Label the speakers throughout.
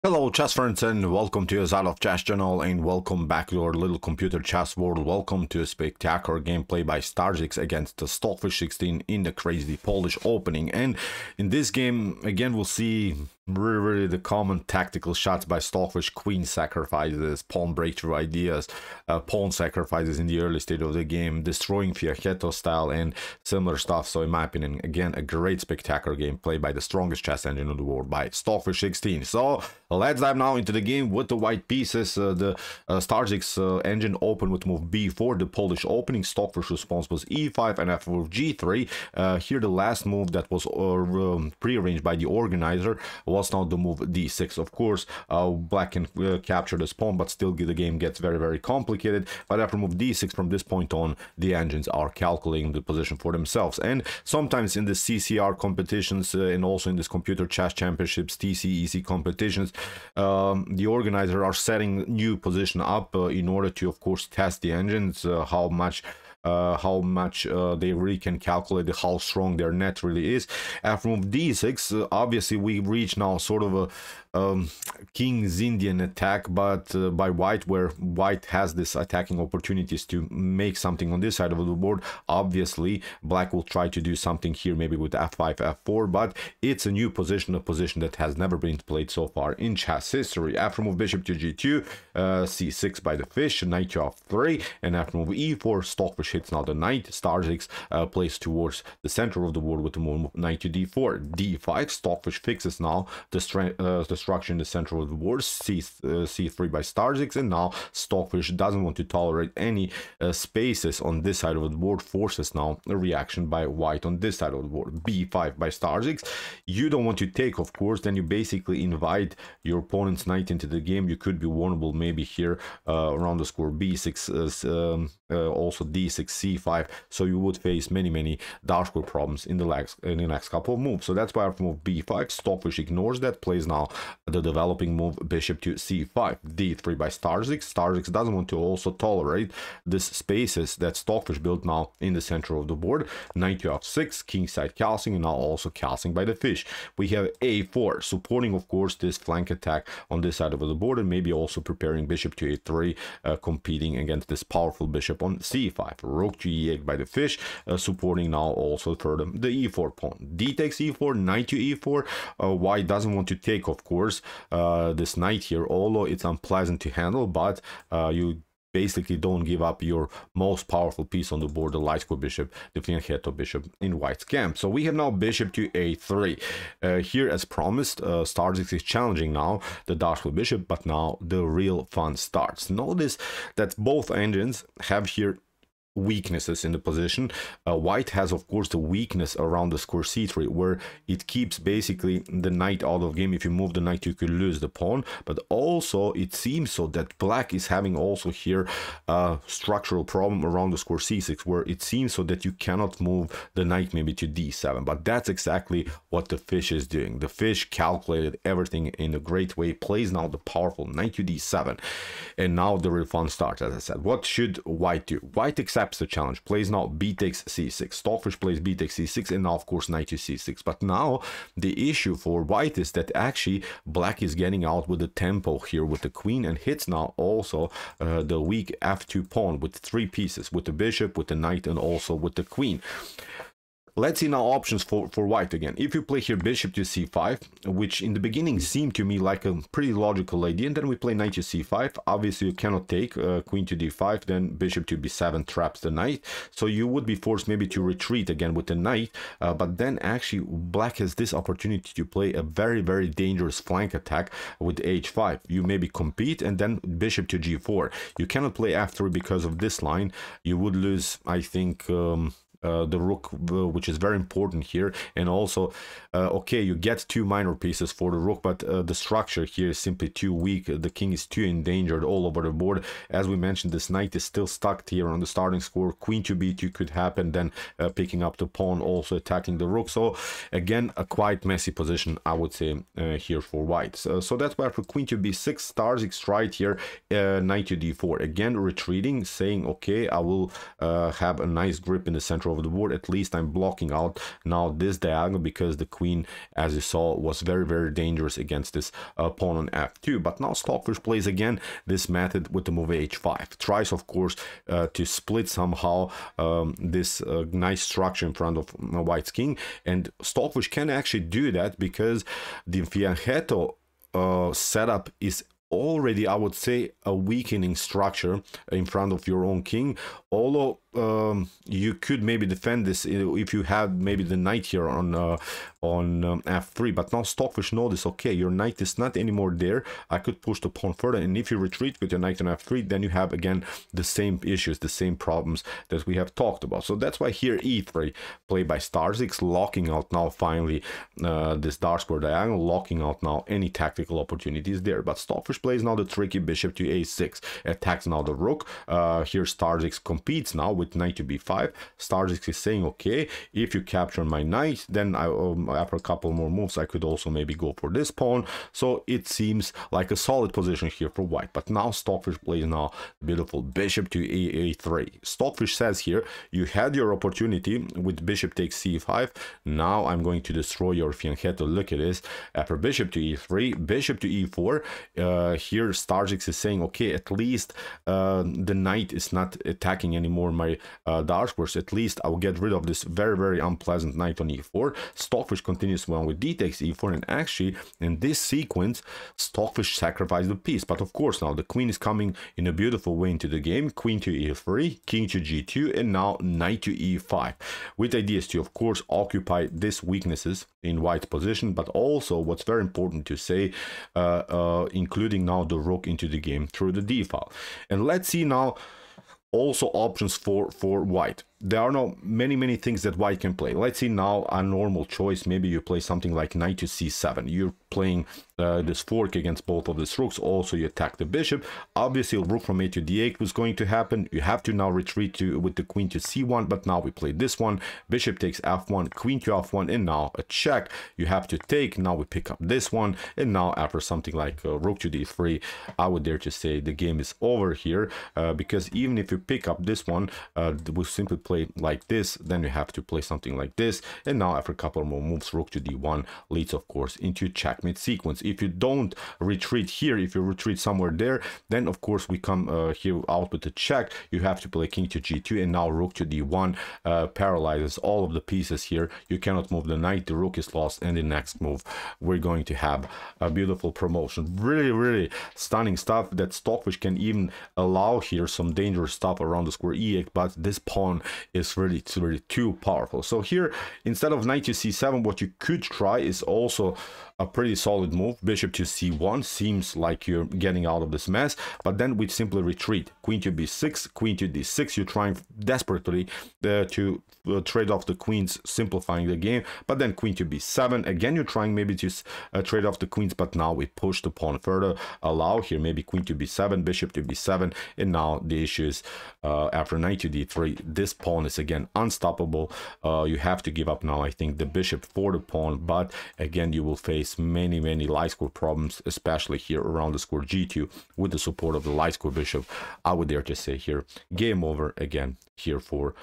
Speaker 1: Hello chess friends and welcome to A00 Chess channel and welcome back to our little computer chess world. Welcome to a spectacular gameplay by Starzix against the Stockfish 16 in the crazy Polish opening. And in this game again we'll see really the common tactical shots by Stockfish: queen sacrifices, pawn breakthrough ideas, pawn sacrifices in the early stage of the game, destroying fianchetto style and similar stuff. So in my opinion, again, a great spectacular game played by the strongest chess engine in the world by Stockfish 16. So let's dive now into the game with the white pieces. The Starzix engine opened with move b4, the Polish opening. Stockfish response was e5 and f4 g3. Here the last move that was prearranged by the organizer was now the move d6. Of course, black can capture this pawn, but still the game gets very complicated. But after move d6, from this point on, the engines are calculating the position for themselves. And sometimes in the CCR competitions and also in this computer chess championships, TCEC competitions, the organizers are setting new position up in order to, of course, test the engines, how much they really can calculate how strong their net really is. After move d6, obviously we reach now sort of a King's Indian attack, but by white, where white has this attacking opportunities to make something on this side of the board. Obviously black will try to do something here, maybe with f5 f4, but it's a new position, a position that has never been played so far in chess history. After move bishop to g2, c6 by the fish, knight to f3, and after move e4, Stockfish hits now the knight. Starzix plays towards the center of the board with the move knight to d4, d5. Stockfish fixes now the structure in the center of the board, c3 by Starzix, and now Stockfish doesn't want to tolerate any spaces on this side of the board, forces now a reaction by white on this side of the board, b5 by Starzix. You don't want to take, of course, then you basically invite your opponent's knight into the game. You could be vulnerable maybe here around the score b6, also d6, c5, so you would face many dark square problems in the next couple of moves. So that's why after move b5, Stockfish ignores that, plays now the developing move bishop to c5, d3 by Starzix. Starzix doesn't want to also tolerate this spaces that Stockfish built now in the center of the board. Knight to f6, kingside castling, and now also castling by the fish. We have a4, supporting, of course, this flank attack on this side of the board, and maybe also preparing bishop to a3, competing against this powerful bishop on c5. Rook to e8 by the fish, supporting now also further the e4 pawn. D takes e4, knight to e4. White doesn't want to take, of course, this knight here, although it's unpleasant to handle, but you basically don't give up your most powerful piece on the board, the light square bishop, the fianchetto bishop in white's camp. So we have now bishop to a3. Here, as promised, Starzix is challenging now the dark square bishop, but now the real fun starts. Notice that both engines have here weaknesses in the position. White has, of course, the weakness around the square c3, where it keeps basically the knight out of game. If you move the knight, you could lose the pawn. But also it seems so that black is having also here a structural problem around the square c6, where it seems so that you cannot move the knight maybe to d7. But that's exactly what the fish is doing. The fish calculated everything in a great way, plays now the powerful knight to d7, and now the real fun starts. As I said, what should white do? White accepts the challenge, plays now b takes c6. Stockfish plays b takes c6, and now, of course, knight to c6. But now the issue for white is that actually black is getting out with the tempo here with the queen, and hits now also the weak f2 pawn with 3 pieces, with the bishop, with the knight, and also with the queen. Let's see now options for white again. If you play here bishop to c5, which in the beginning seemed to me like a pretty logical idea, and then we play knight to c5, obviously you cannot take queen to d5, then bishop to b7 traps the knight, so you would be forced maybe to retreat again with the knight, but then actually black has this opportunity to play a very dangerous flank attack with h5. You maybe compete, and then bishop to g4. You cannot play f3 because of this line. You would lose, I think, the rook, which is very important here, and also okay, you get 2 minor pieces for the rook, but the structure here is simply too weak. The king is too endangered all over the board. As we mentioned, this knight is still stuck here on the starting score. Queen to b2 could happen, then picking up the pawn, also attacking the rook. So again, a quite messy position, I would say, here for white. So that's why for queen to b6, Starzix tried here knight to d4, again retreating, saying okay, I will have a nice grip in the center center of the board, at least I'm blocking out now this diagonal, because the queen, as you saw, was very, very dangerous against this pawn on f2. But now Stockfish plays again this method with the move h5. Tries, of course, to split somehow this nice structure in front of White's king, and Stockfish can actually do that because the fianchetto setup is already, I would say, a weakening structure in front of your own king. Although you could maybe defend this if you had maybe the knight here on f3, but now Stockfish notice, okay, your knight is not anymore there, I could push the pawn further, and if you retreat with your knight on f3, then you have again the same issues, the same problems that we have talked about. So that's why here e3 played by Starzix, locking out now finally this dark square diagonal, locking out now any tactical opportunities there. But Stockfish plays now the tricky bishop to a6, attacks now the rook. Here Starzix competes now with knight to b5. Starzix is saying, okay, if you capture my knight, then after a couple more moves I could also maybe go for this pawn. So it seems like a solid position here for white. But now Stockfish plays now beautiful bishop to a3. Stockfish says here, you had your opportunity with bishop takes c5, now I'm going to destroy your fianchetto. Look at this, after bishop to e3, bishop to e4. Here Starzix is saying, okay, at least the knight is not attacking anymore my dark squares. At least I'll get rid of this very, very unpleasant knight on e4. Stockfish continues on with d takes e4, and actually in this sequence Stockfish sacrificed the piece. But of course now the queen is coming in a beautiful way into the game. Queen to e3, king to g2, and now knight to e5, with ideas to, of course, occupy these weaknesses in white's position, but also what's very important to say, including now the rook into the game through the d file. And let's see now also options for white. There are now many things that white can play. Let's see now a normal choice. Maybe you play something like knight to c7. You're playing this fork against both of these rooks. Also you attack the bishop. Obviously rook from a to d8 was going to happen. You have to now retreat with the queen to c1, but now we play this one. Bishop takes f1, queen to f1, and now a check. You have to take. Now we pick up this one, and now after something like rook to d3, I would dare to say the game is over here, because even if you pick up this one, we simply play like this, then you have to play something like this, and now after a couple more moves, rook to d1 leads, of course, into checkmate sequence. If you don't retreat here, if you retreat somewhere there, then of course we come here out with the check. You have to play king to g2, and now rook to d1 paralyzes all of the pieces here. You cannot move the knight, the rook is lost, and the next move we're going to have a beautiful promotion. Really stunning stuff that Stockfish can even allow here some dangerous stuff around the square e8, but this pawn is really too powerful. So here, instead of knight to c7, what you could try is also a pretty solid move. Bishop to c1 seems like you're getting out of this mess, but then we simply retreat. Queen to b6, queen to d6. You're trying desperately to trade off the queens, simplifying the game, but then queen to b7. Again, you're trying maybe to trade off the queens, but now we push the pawn further. Allow here maybe queen to b7, bishop to b7, and now the issue is after knight to d3, this pawn is again unstoppable. You have to give up now, I think, the bishop for the pawn, but again you will face many light square problems, especially here around the square g2 with the support of the light square bishop. I would dare to say here game over again here for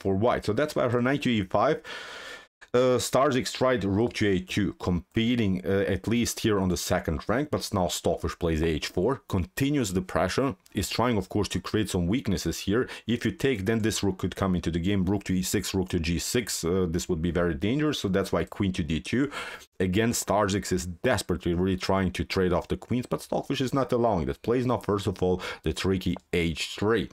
Speaker 1: white. So that's why for knight to e5, Starzix tried rook to a2, competing at least here on the second rank, but now Stockfish plays h4, continues the pressure, is trying of course to create some weaknesses here. If you take, then this rook could come into the game, rook to e6, rook to g6, this would be very dangerous, so that's why queen to d2. Again, Starzix is desperately really trying to trade off the queens, but Stockfish is not allowing that. Plays now first of all the tricky h3.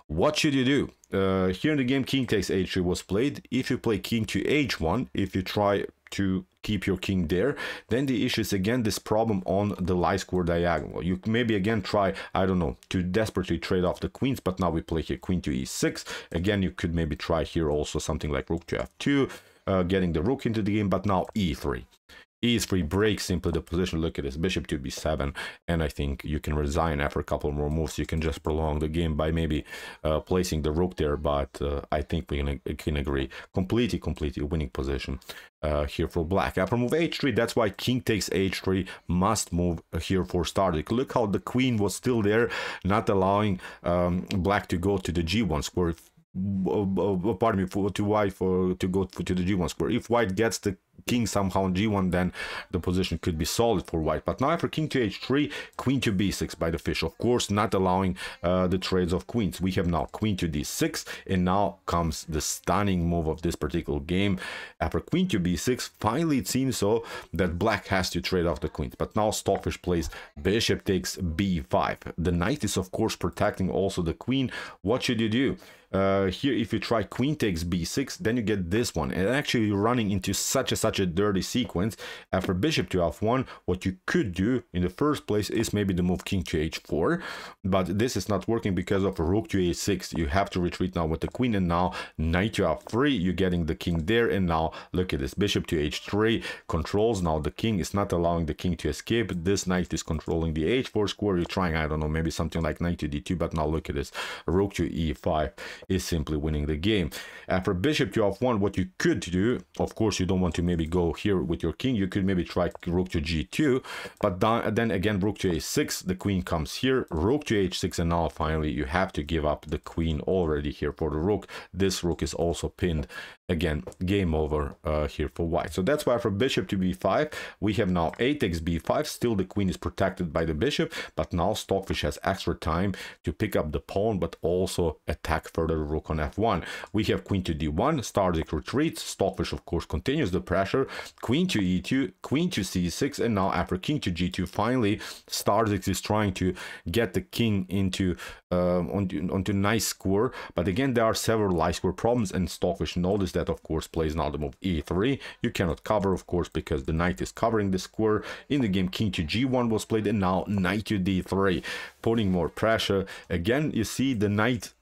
Speaker 1: What should you do? Here in the game, king takes h3 was played. If you play king to h1, if you try to keep your king there, then the issue is again this problem on the light square diagonal. You maybe again try, I don't know, to desperately trade off the queens, but now we play here queen to e6. Again, you could maybe try here also something like rook to f2, getting the rook into the game, but now e3. E3 breaks simply the position. Look at this, bishop to b7, and I think you can resign after a couple more moves. You can just prolong the game by maybe placing the rook there, but I think we can agree completely winning position here for black. After move h3, that's why king takes h3 must move here for Starzix. Look how the queen was still there, not allowing black to go to the g1 square. pardon me, to white to go to the g1 square. If white gets the king somehow on g1, then the position could be solid for white. But now after king to h3, queen to b6 by the fish, of course not allowing the trades of queens. We have now queen to d6, and now comes the stunning move of this particular game. After queen to b6, finally it seems so that black has to trade off the queens. But now Stockfish plays bishop takes b5. The knight is of course protecting also the queen. What should you do? Here, if you try queen takes b6, then you get this one, and actually you're running into such a dirty sequence. After bishop to f1, what you could do in the first place is maybe the move king to h4, but this is not working because of rook to a6. You have to retreat now with the queen, and now knight to f3, you're getting the king there, and now look at this, bishop to h3 controls now the king, is not allowing the king to escape. This knight is controlling the h4 square. You're trying, I don't know, maybe something like knight to d2, but now look at this, rook to e5 is simply winning the game. After bishop to f1, what you could do, of course you don't want to maybe go here with your king, you could maybe try rook to g2, but then again rook to a6, the queen comes here, rook to h6, and now finally you have to give up the queen already here for the rook. This rook is also pinned. Again, game over here for white. So that's why for bishop to b5, we have now a takes b5. Still the queen is protected by the bishop, but now Stockfish has extra time to pick up the pawn, but also attack further the rook on f1. We have queen to d1, Starzix retreats, Stockfish of course continues the pressure, queen to e2, queen to c6, and now after king to g2, finally Starzix is trying to get the king into onto nice square, but again there are several light square problems, and Stockfish noticed that, of course, plays now the move e3. You cannot cover, of course, because the knight is covering the square. In the game, king to g1 was played, and now knight to d3, putting more pressure. Again, you see the knight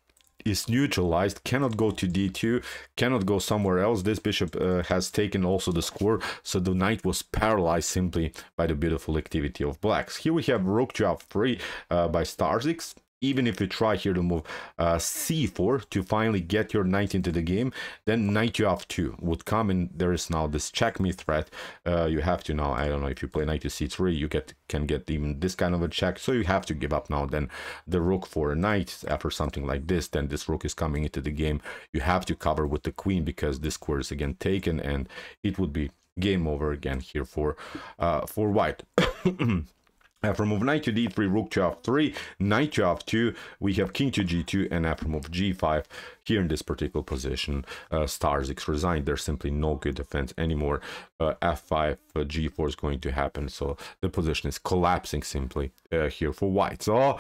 Speaker 1: is neutralized, cannot go to d2, cannot go somewhere else. This bishop has taken also the square, so the knight was paralyzed simply by the beautiful activity of blacks. Here we have rook to f3 by Starzix. Even if you try here to move c4 to finally get your knight into the game, then knight to f2 would come, and there is now this checkmate threat. You have to now, I don't know, if you play knight to c3, you can get even this kind of a check, so you have to give up now then the rook for a knight. After something like this, then this rook is coming into the game. You have to cover with the queen because this square is again taken, and it would be game over again here for white. After move knight to d3, rook to f3, knight to f2, we have king to g2, and after move g5, here in this particular position, Starzix resigned. There's simply no good defense anymore. f5, g4 is going to happen, so the position is collapsing simply here for white. So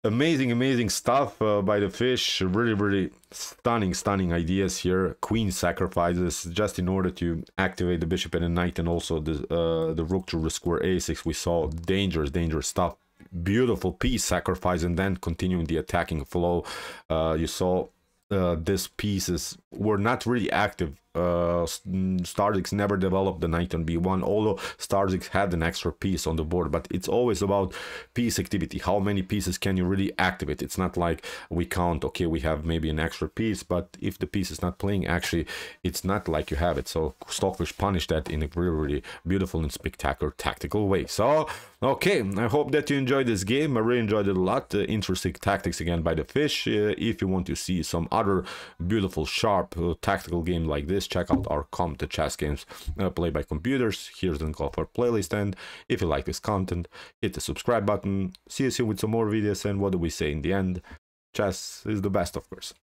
Speaker 1: amazing stuff by the fish. Really stunning ideas here. Queen sacrifices just in order to activate the bishop and the knight, and also the rook to square a6. We saw dangerous stuff. Beautiful piece sacrifice, and then continuing the attacking flow. You saw these pieces were not really active. Starzix never developed the knight on b1, although Starzix had an extra piece on the board, but it's always about piece activity. How many pieces can you really activate? It's not like we count, okay, we have maybe an extra piece, but if the piece is not playing, actually it's not like you have it. So Stockfish punished that in a really beautiful and spectacular tactical way. So okay, I hope that you enjoyed this game. I really enjoyed it a lot. Interesting tactics again by the fish. If you want to see some other beautiful sharp tactical game like this, check out our the chess games played by computers. Here's the link of our playlist, and if you like this content, hit the subscribe button. See you soon with some more videos, and what do we say in the end? Chess is the best, of course.